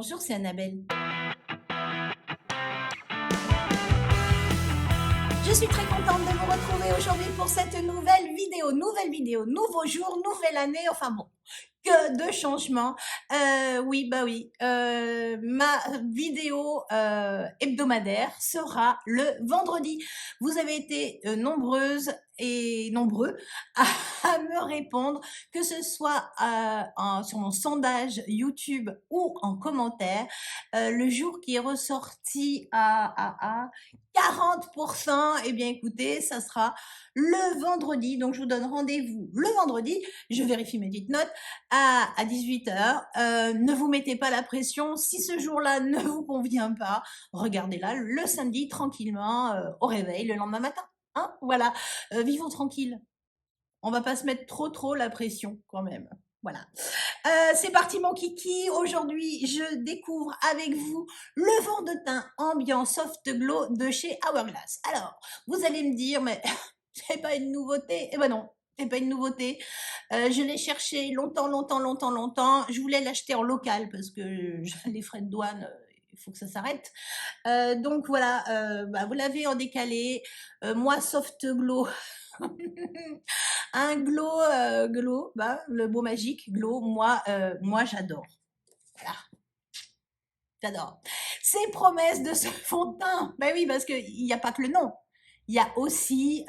Bonjour, c'est Annabelle. Je suis très contente de vous retrouver aujourd'hui pour cette nouvelle vidéo, nouveau jour, nouvelle année, enfin bon, que de changements. Oui, ma vidéo hebdomadaire sera le vendredi. Vous avez été nombreuses et nombreux à me répondre, que ce soit sur mon sondage YouTube ou en commentaire. Le jour qui est ressorti à 40%, eh bien écoutez, ça sera le vendredi. Donc je vous donne rendez-vous le vendredi. Je vérifie mes petites notes à 18h. Ne vous mettez pas la pression. Si ce jour-là ne vous convient pas, regardez-la le samedi tranquillement au réveil le lendemain matin. Hein, voilà, vivons tranquille. On va pas se mettre trop la pression quand même. Voilà. C'est parti mon kiki. Aujourd'hui, je découvre avec vous le fond de teint ambiant soft glow de chez Hourglass. Alors, vous allez me dire, mais c'est pas une nouveauté. Eh ben non, c'est pas une nouveauté. Je l'ai cherché longtemps. Je voulais l'acheter en local parce que les frais de douane, il faut que ça s'arrête. Donc voilà, vous l'avez en décalé. Moi, soft glow. Un glow, le mot magique, glow, moi j'adore. Voilà, j'adore. Ces promesses de ce fond de teint, ben oui, parce qu'il n'y a pas que le nom. Il y a aussi,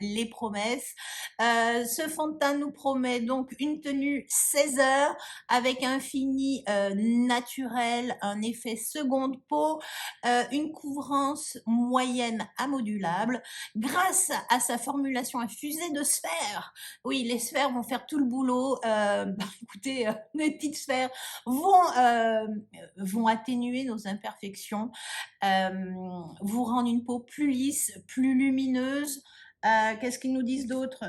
les promesses. Ce fond de teint nous promet donc une tenue 16 heures avec un fini naturel, un effet seconde peau, une couvrance moyenne à modulable grâce à sa formulation infusée de sphères. Oui, les sphères vont faire tout le boulot. Écoutez, les petites sphères vont atténuer nos imperfections, vous rendre une peau plus lisse, plus lumineuse. Qu'est-ce qu'ils nous disent d'autre?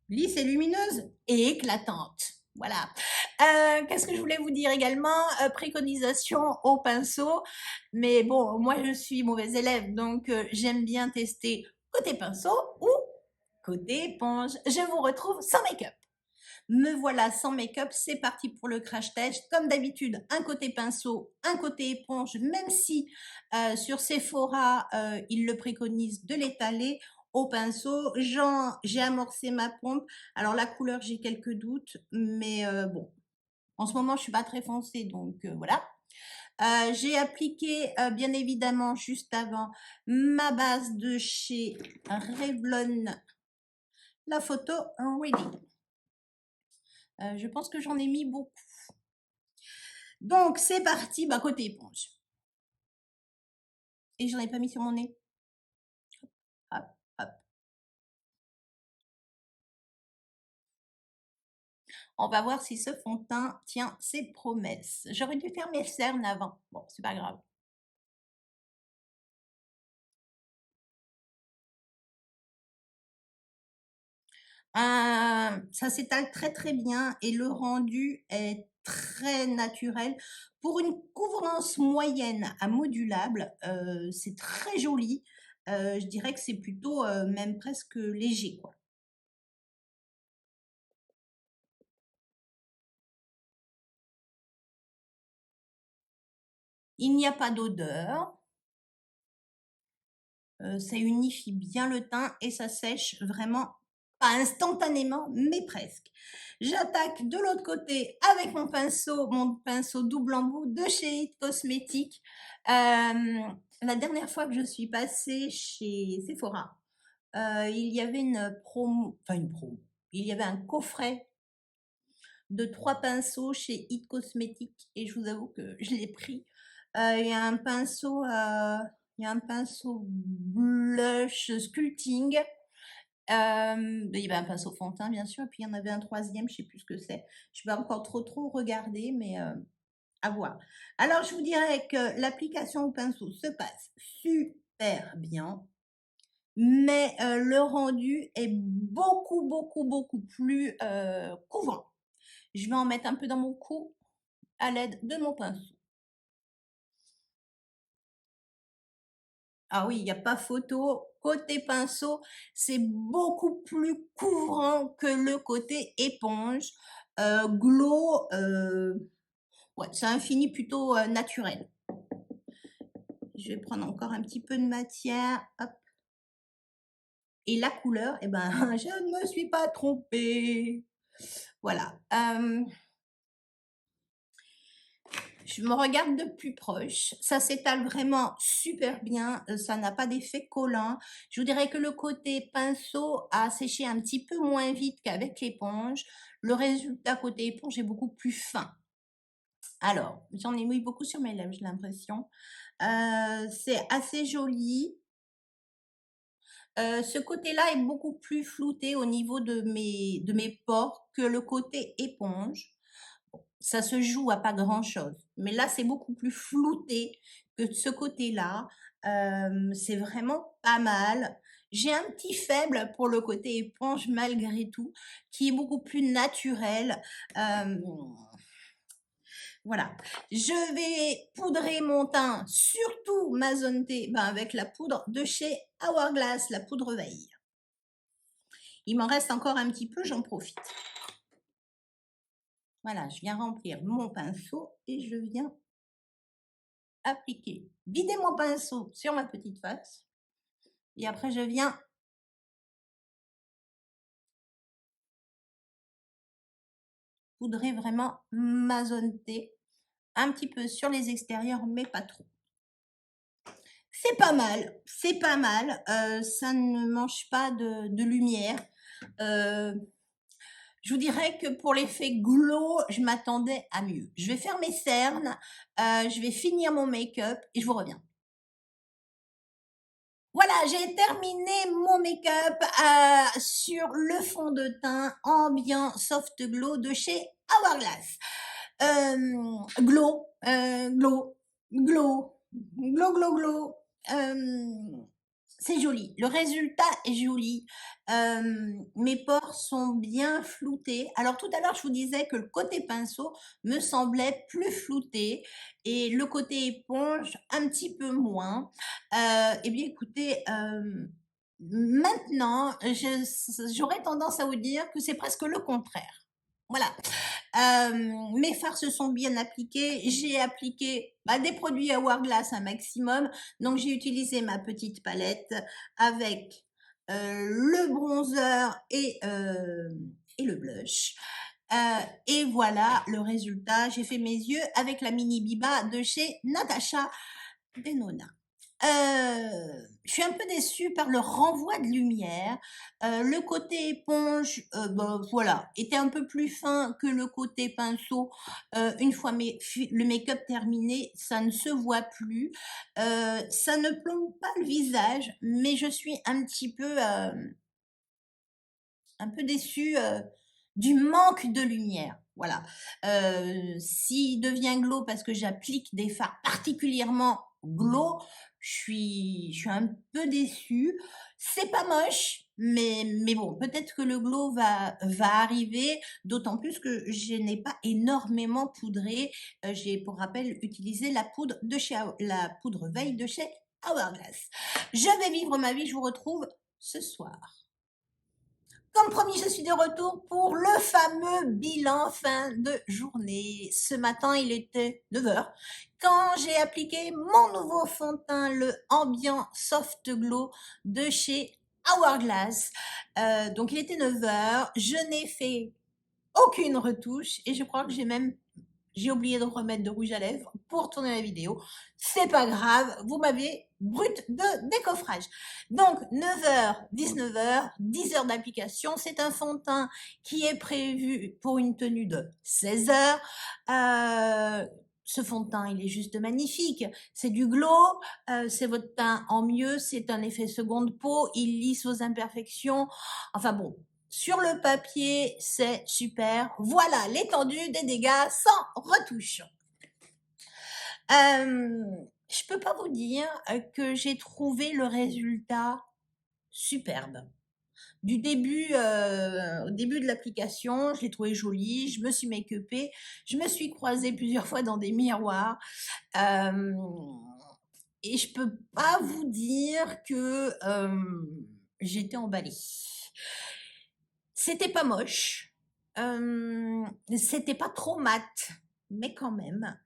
Lisse et lumineuse et éclatante. Voilà. Qu'est-ce que je voulais vous dire également? Préconisation au pinceau. Mais bon, moi je suis mauvaise élève, donc j'aime bien tester côté pinceau ou côté éponge. Je vous retrouve sans make-up. Me voilà sans make-up, c'est parti pour le crash test. Comme d'habitude, un côté pinceau, un côté éponge, même si sur Sephora, ils le préconisent de l'étaler au pinceau. J'ai amorcé ma pompe. Alors la couleur, j'ai quelques doutes, mais bon, en ce moment, je suis pas très foncée, donc voilà. J'ai appliqué, bien évidemment, juste avant, ma base de chez Revlon, la photo Ready. Je pense que j'en ai mis beaucoup. Donc, c'est parti, côté éponge. Et j'en ai pas mis sur mon nez. Hop, hop. On va voir si ce fond de teint tient ses promesses. J'aurais dû faire mes cernes avant. Bon, c'est pas grave. Ça s'étale très bien et le rendu est très naturel. Pour une couvrance moyenne à modulable, c'est très joli. Je dirais que c'est plutôt même presque léger, quoi. Il n'y a pas d'odeur. Ça unifie bien le teint et ça sèche vraiment, pas instantanément, mais presque. J'attaque de l'autre côté avec mon pinceau double embout de chez It Cosmetics. La dernière fois que je suis passée chez Sephora, il y avait une promo, il y avait un coffret de 3 pinceaux chez It Cosmetics et je vous avoue que je l'ai pris. Il y a un pinceau, blush sculpting. Il y avait un pinceau fond de teint bien sûr, et puis il y en avait un troisième, je sais plus ce que c'est. Je vais encore trop regarder, mais à voir. Alors je vous dirais que l'application au pinceau se passe super bien, mais le rendu est beaucoup plus couvrant. Je vais en mettre un peu dans mon cou à l'aide de mon pinceau. Ah oui, il n'y a pas photo. Côté pinceau, c'est beaucoup plus couvrant que le côté éponge. Glow, ouais, c'est un fini plutôt naturel. Je vais prendre encore un petit peu de matière, hop. Et la couleur, eh ben, je ne me suis pas trompée. Voilà. Je me regarde de plus proche. Ça s'étale vraiment super bien. Ça n'a pas d'effet collant. Je vous dirais que le côté pinceau a séché un petit peu moins vite qu'avec l'éponge. Le résultat côté éponge est beaucoup plus fin. Alors, j'en ai mis beaucoup sur mes lèvres, j'ai l'impression. C'est assez joli. Ce côté-là est beaucoup plus flouté au niveau de mes pores que le côté éponge. Ça se joue à pas grand-chose, mais là, c'est beaucoup plus flouté que de ce côté-là. C'est vraiment pas mal. J'ai un petit faible pour le côté éponge malgré tout, qui est beaucoup plus naturel. Hem voilà. Je vais poudrer mon teint, surtout ma zone T, ben avec la poudre de chez Hourglass, la poudre veille. Il m'en reste encore un petit peu, j'en profite. Voilà, je viens remplir mon pinceau et je viens appliquer. Vider mon pinceau sur ma petite face. Et après, je viens poudrer vraiment ma zone T. Un petit peu sur les extérieurs, mais pas trop. C'est pas mal, c'est pas mal. Ça ne mange pas de lumière. Je vous dirais que pour l'effet glow, je m'attendais à mieux. Je vais faire mes cernes, je vais finir mon make-up et je vous reviens. Voilà, j'ai terminé mon make-up sur le fond de teint ambiant soft glow de chez Hourglass. Glow, glow, glow, glow, glow, glow. C'est joli. Le résultat est joli. Mes pores sont bien floutés. Alors tout à l'heure, je vous disais que le côté pinceau me semblait plus flouté et le côté éponge un petit peu moins. Eh bien, écoutez, maintenant, j'aurais tendance à vous dire que c'est presque le contraire. Voilà. Mes fards se sont bien appliqués. J'ai appliqué des produits Hourglass un maximum. Donc, j'ai utilisé ma petite palette avec le bronzer et le blush. Et voilà le résultat. J'ai fait mes yeux avec la mini Biba de chez Natasha Denona. Je suis un peu déçue par le renvoi de lumière. Le côté éponge, voilà, était un peu plus fin que le côté pinceau. Une fois le make-up terminé, ça ne se voit plus. Ça ne plombe pas le visage, mais je suis un peu déçue du manque de lumière. Voilà. S'il devient glow parce que j'applique des fards particulièrement glow, je suis un peu déçue. C'est pas moche, mais bon, peut-être que le glow va arriver, d'autant plus que je n'ai pas énormément poudré. J'ai, pour rappel, utilisé la poudre la poudre veille de chez Hourglass. Je vais vivre ma vie, je vous retrouve ce soir. Comme promis, je suis de retour pour le fameux bilan fin de journée. Ce matin, il était 9 heures quand j'ai appliqué mon nouveau fond de teint, le Ambiant Soft Glow de chez Hourglass. Donc, il était 9 heures. Je n'ai fait aucune retouche et je crois que j'ai oublié de remettre de rouge à lèvres pour tourner la vidéo. C'est pas grave, vous m'avez brut de décoffrage. Donc 9h, 19h, 10 heures d'application. C'est un fond de teint qui est prévu pour une tenue de 16 heures. Ce fond de teint, il est juste magnifique. C'est du glow, c'est votre teint en mieux, c'est un effet seconde peau, il lisse vos imperfections. Enfin bon, sur le papier, c'est super. Voilà l'étendue des dégâts sans retouche. Je peux pas vous dire que j'ai trouvé le résultat superbe. Au début de l'application, je l'ai trouvé joli, je me suis make-upée, je me suis croisée plusieurs fois dans des miroirs. Et je peux pas vous dire que j'étais emballée. C'était pas moche, C'était pas trop mat, mais quand même.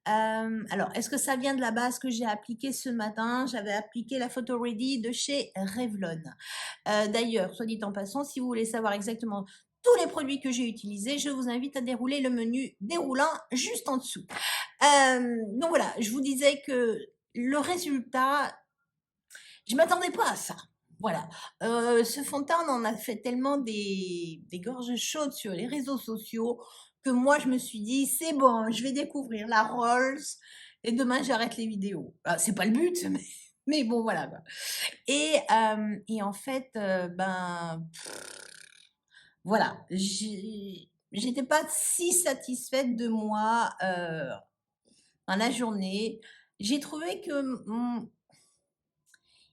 Alors, est-ce que ça vient de la base que j'ai appliquée ce matin? J'avais appliqué la Photo Ready de chez Revlon. D'ailleurs, soit dit en passant, si vous voulez savoir exactement tous les produits que j'ai utilisés, je vous invite à dérouler le menu déroulant juste en dessous. Donc voilà, je vous disais que le résultat, je m'attendais pas à ça. Voilà. Ce fond de teint, on en a fait tellement des gorges chaudes sur les réseaux sociaux que moi, je me suis dit, c'est bon, je vais découvrir la Rolls et demain, j'arrête les vidéos. C'est pas le but, mais bon, voilà. Quoi. Et en fait, voilà, j'étais pas si satisfaite de moi dans la journée. J'ai trouvé que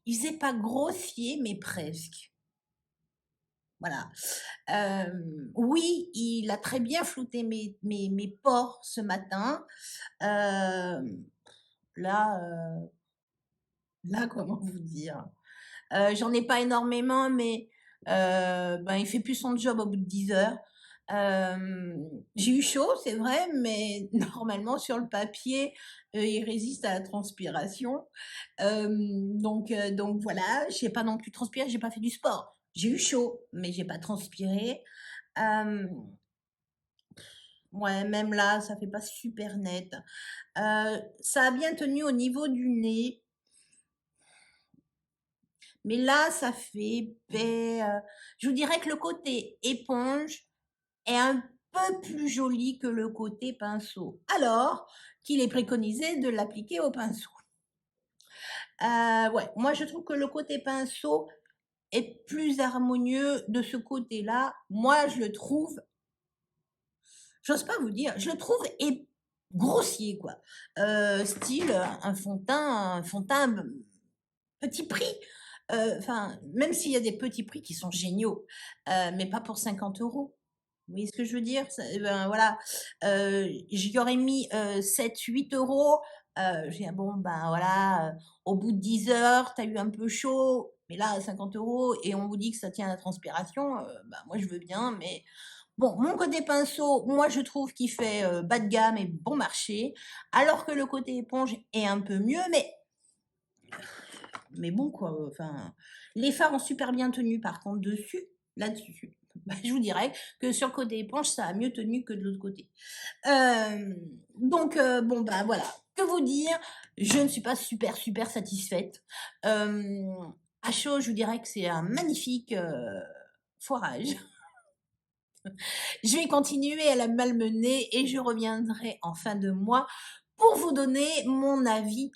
il faisait pas grossier, mais presque. Voilà. Oui, il a très bien flouté mes pores ce matin. Là, comment vous dire? J'en ai pas énormément, mais il fait plus son job au bout de 10 heures. J'ai eu chaud, c'est vrai, mais normalement sur le papier, il résiste à la transpiration. Donc voilà, j'ai pas non plus transpiré, j'ai pas fait du sport. J'ai eu chaud, mais j'ai pas transpiré. Ouais, même là, ça fait pas super net. Ça a bien tenu au niveau du nez. Mais là, ça fait épais. Je vous dirais que le côté éponge est un peu plus joli que le côté pinceau. Alors qu'il est préconisé de l'appliquer au pinceau. Ouais, moi je trouve que le côté pinceau est plus harmonieux de ce côté-là. Moi, je le trouve, j'ose pas vous dire, je le trouve grossier, quoi. Style un fond de teint petit prix. Enfin, même s'il y a des petits prix qui sont géniaux, mais pas pour 50 euros. Vous voyez ce que je veux dire? Voilà, j'y aurais mis 7-8 euros. J'ai dit, bon, voilà, au bout de 10 heures, tu as eu un peu chaud, mais là, 50 euros, et on vous dit que ça tient à la transpiration, moi, je veux bien, mais bon, mon côté pinceau, moi, je trouve qu'il fait bas de gamme et bon marché, alors que le côté éponge est un peu mieux, mais bon, quoi, enfin, les fards ont super bien tenu, par contre, là-dessus. Je vous dirais que sur le côté éponge, ça a mieux tenu que de l'autre côté. Donc, voilà. Que vous dire, je ne suis pas super satisfaite. À chaud, je vous dirais que c'est un magnifique foirage. Je vais continuer à la malmener et je reviendrai en fin de mois pour vous donner mon avis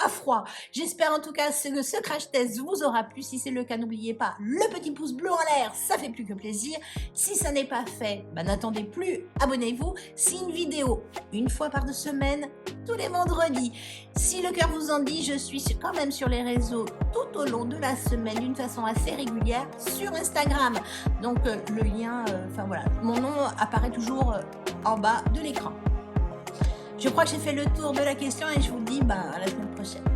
à froid. J'espère en tout cas que ce crash test vous aura plu. Si c'est le cas, n'oubliez pas le petit pouce bleu en l'air, ça fait plus que plaisir. Si ça n'est pas fait, n'attendez plus, abonnez-vous. C'est une vidéo une fois par 2 semaines, tous les vendredis. Si le cœur vous en dit, je suis quand même sur les réseaux tout au long de la semaine d'une façon assez régulière sur Instagram. Donc le lien, voilà, mon nom apparaît toujours en bas de l'écran. Je crois que j'ai fait le tour de la question et je vous dis à la semaine prochaine.